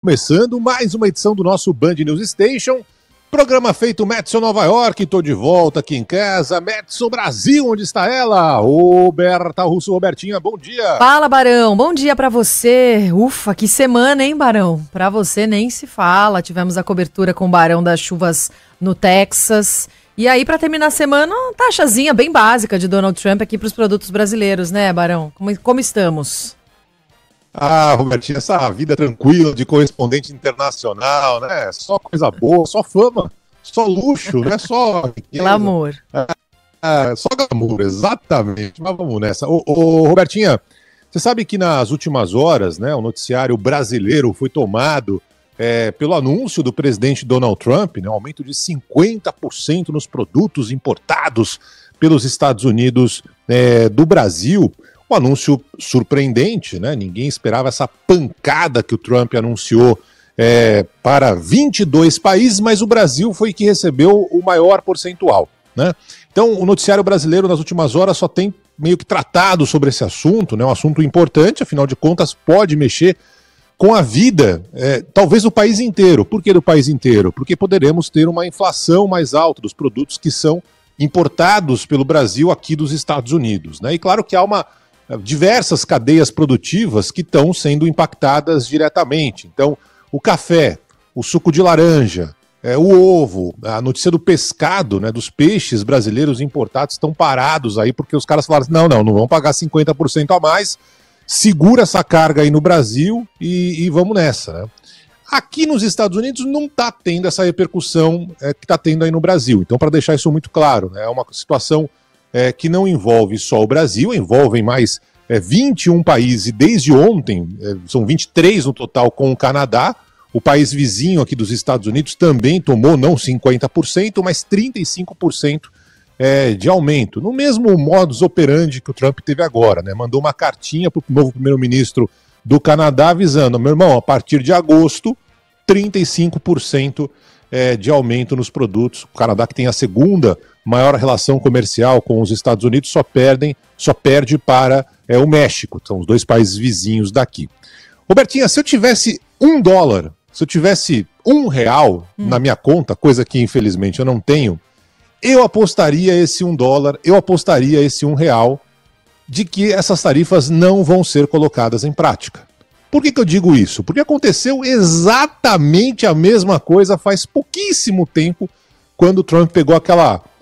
Começando mais uma edição do nosso Band News Station, programa feito Madison Nova York, tô de volta aqui em casa, Madison Brasil, onde está ela? Roberta Russo. Robertinha, bom dia. Fala, Barão, bom dia pra você. Ufa, que semana, hein, Barão? Pra você nem se fala, tivemos a cobertura com o Barão das chuvas no Texas. E aí, pra terminar a semana, uma taxazinha bem básica de Donald Trump aqui pros produtos brasileiros, né, Barão? Como estamos? Ah, Robertinha, essa vida tranquila de correspondente internacional, né? Só coisa boa, só fama, só luxo, né? Só riqueza. Glamour. Só glamour, exatamente. Mas vamos nessa. Ô, Robertinha, você sabe que nas últimas horas, né, o noticiário brasileiro foi tomado pelo anúncio do presidente Donald Trump, né, um aumento de 50% nos produtos importados pelos Estados Unidos do Brasil. Um anúncio surpreendente, né? Ninguém esperava essa pancada que o Trump anunciou para 22 países, mas o Brasil foi que recebeu o maior percentual, né? Então, o noticiário brasileiro nas últimas horas só tem meio que tratado sobre esse assunto, né? Um assunto importante, afinal de contas, pode mexer com a vida, talvez do país inteiro. Por que do país inteiro? Porque poderemos ter uma inflação mais alta dos produtos que são importados pelo Brasil aqui dos Estados Unidos, né? E claro que há diversas cadeias produtivas que estão sendo impactadas diretamente. Então, o café, o suco de laranja, o ovo, a notícia do pescado, né, dos peixes brasileiros importados estão parados aí porque os caras falaram assim, não vão pagar 50% a mais, segura essa carga aí no Brasil e vamos nessa, né? Aqui nos Estados Unidos não está tendo essa repercussão que está tendo aí no Brasil. Então, para deixar isso muito claro, né, é uma situação que não envolve só o Brasil, envolvem mais 21 países, e desde ontem, são 23 no total com o Canadá. O país vizinho aqui dos Estados Unidos também tomou, não 50%, mas 35% de aumento. No mesmo modus operandi que o Trump teve agora, né? Mandou uma cartinha para o novo primeiro-ministro do Canadá avisando, meu irmão, a partir de agosto, 35% de aumento nos produtos. O Canadá, que tem a segunda maior relação comercial com os Estados Unidos, só perde para o México. São os dois países vizinhos daqui. Robertinha, se eu tivesse $1, se eu tivesse R$1 na minha conta, coisa que infelizmente eu não tenho, eu apostaria esse $1, eu apostaria esse R$1 de que essas tarifas não vão ser colocadas em prática. Por que eu digo isso? Porque aconteceu exatamente a mesma coisa faz pouquíssimo tempo, quando o Trump pegou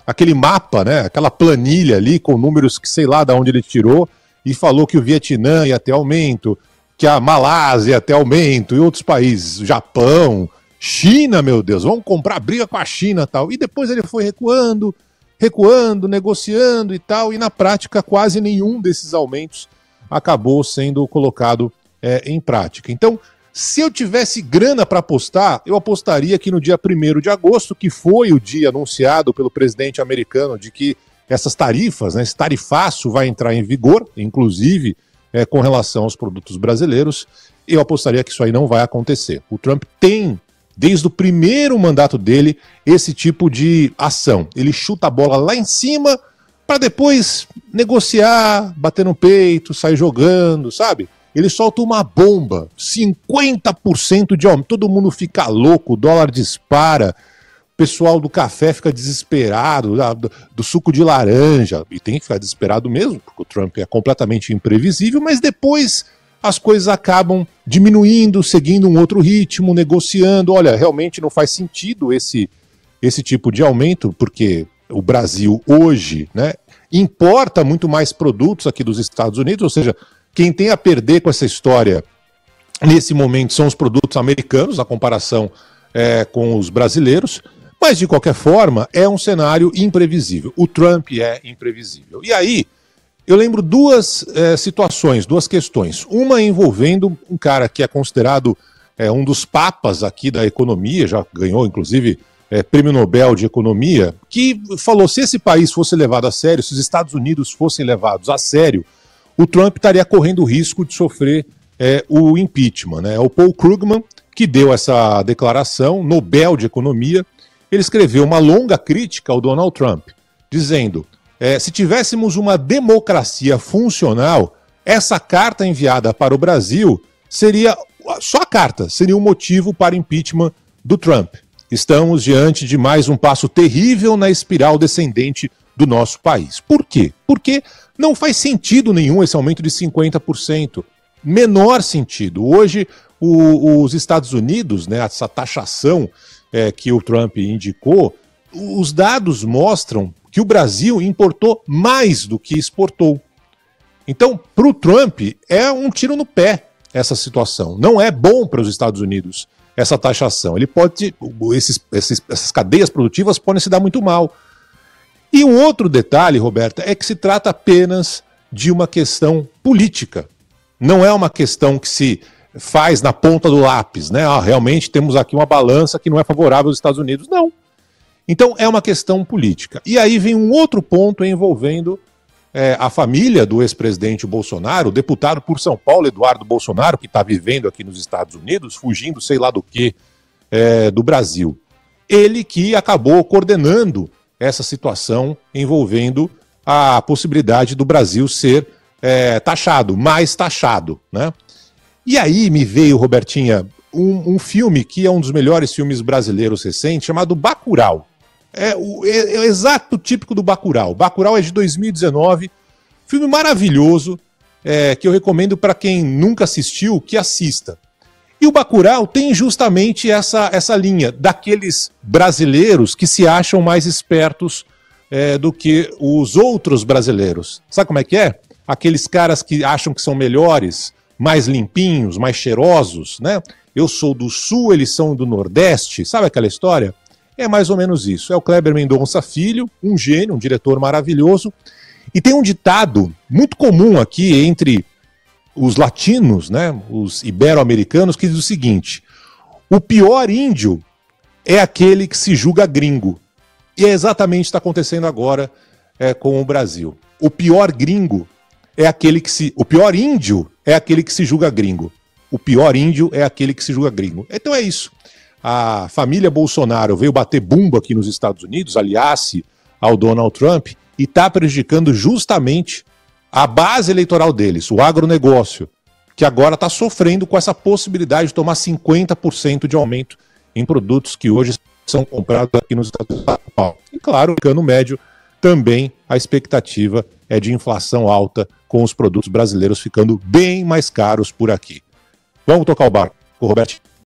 aquele mapa, né, aquela planilha ali com números que sei lá de onde ele tirou e falou que o Vietnã ia ter aumento, que a Malásia ia ter aumento e outros países, Japão, China, meu Deus, vamos comprar briga com a China e tal. E depois ele foi recuando, negociando e tal, e na prática quase nenhum desses aumentos acabou sendo colocado em prática. Então, se eu tivesse grana para apostar, eu apostaria que no dia 1º de agosto, que foi o dia anunciado pelo presidente americano de que essas tarifas, né, esse tarifaço vai entrar em vigor, inclusive com relação aos produtos brasileiros, eu apostaria que isso aí não vai acontecer. O Trump tem, desde o primeiro mandato dele, esse tipo de ação. Ele chuta a bola lá em cima para depois negociar, bater no peito, sair jogando, sabe? Ele solta uma bomba, 50% de aumento, todo mundo fica louco, o dólar dispara, o pessoal do café fica desesperado, do suco de laranja, e tem que ficar desesperado mesmo, porque o Trump é completamente imprevisível, mas depois as coisas acabam diminuindo, seguindo um outro ritmo, negociando. Olha, realmente não faz sentido esse tipo de aumento, porque o Brasil hoje, né, importa muito mais produtos aqui dos Estados Unidos, ou seja, quem tem a perder com essa história nesse momento são os produtos americanos, na comparação com os brasileiros, mas de qualquer forma é um cenário imprevisível. O Trump é imprevisível. E aí eu lembro duas situações, duas questões. Uma envolvendo um cara que é considerado um dos papas aqui da economia, já ganhou inclusive Prêmio Nobel de Economia, que falou: se esse país fosse levado a sério, se os Estados Unidos fossem levados a sério, o Trump estaria correndo o risco de sofrer o impeachment, né? O Paul Krugman, que deu essa declaração, Nobel de Economia, ele escreveu uma longa crítica ao Donald Trump, dizendo: se tivéssemos uma democracia funcional, essa carta enviada para o Brasil seria só a carta, seria um motivo para impeachment do Trump. Estamos diante de mais um passo terrível na espiral descendente do nosso país. Por quê? Porque não faz sentido nenhum esse aumento de 50%. Menor sentido. Hoje, os Estados Unidos, né, essa taxação que o Trump indicou, os dados mostram que o Brasil importou mais do que exportou. Então, para o Trump, é um tiro no pé essa situação. Não é bom para os Estados Unidos essa taxação. Ele pode, essas cadeias produtivas podem se dar muito mal. E um outro detalhe, Roberta, é que se trata apenas de uma questão política. Não é uma questão que se faz na ponta do lápis, né? Realmente temos aqui uma balança que não é favorável aos Estados Unidos. Não. Então é uma questão política. E aí vem um outro ponto envolvendo a família do ex-presidente Bolsonaro, o deputado por São Paulo, Eduardo Bolsonaro, que está vivendo aqui nos Estados Unidos, fugindo sei lá do que do Brasil. Ele que acabou coordenando essa situação envolvendo a possibilidade do Brasil ser taxado, mais taxado, né? E aí me veio, Robertinha, um filme que é um dos melhores filmes brasileiros recentes, chamado Bacurau. É o exato típico do Bacurau. Bacurau é de 2019, filme maravilhoso, que eu recomendo para quem nunca assistiu, que assista. E o Bacurau tem justamente essa linha daqueles brasileiros que se acham mais espertos do que os outros brasileiros. Sabe como é que é? Aqueles caras que acham que são melhores, mais limpinhos, mais cheirosos, né? Eu sou do Sul, eles são do Nordeste, sabe aquela história? É mais ou menos isso. É o Kleber Mendonça Filho, um gênio, um diretor maravilhoso. E tem um ditado muito comum aqui entre os latinos, né, os ibero-americanos, que diz o seguinte: o pior índio é aquele que se julga gringo. E é exatamente o que está acontecendo agora com o Brasil. O pior gringo é aquele que se... O pior índio é aquele que se julga gringo. O pior índio é aquele que se julga gringo. Então é isso. A família Bolsonaro veio bater bumbo aqui nos Estados Unidos, aliás ao Donald Trump, e está prejudicando justamente a base eleitoral deles, o agronegócio, que agora está sofrendo com essa possibilidade de tomar 50% de aumento em produtos que hoje são comprados aqui nos Estados Unidos. E claro, no mercado médio também a expectativa é de inflação alta, com os produtos brasileiros ficando bem mais caros por aqui. Vamos tocar o barco, Roberto.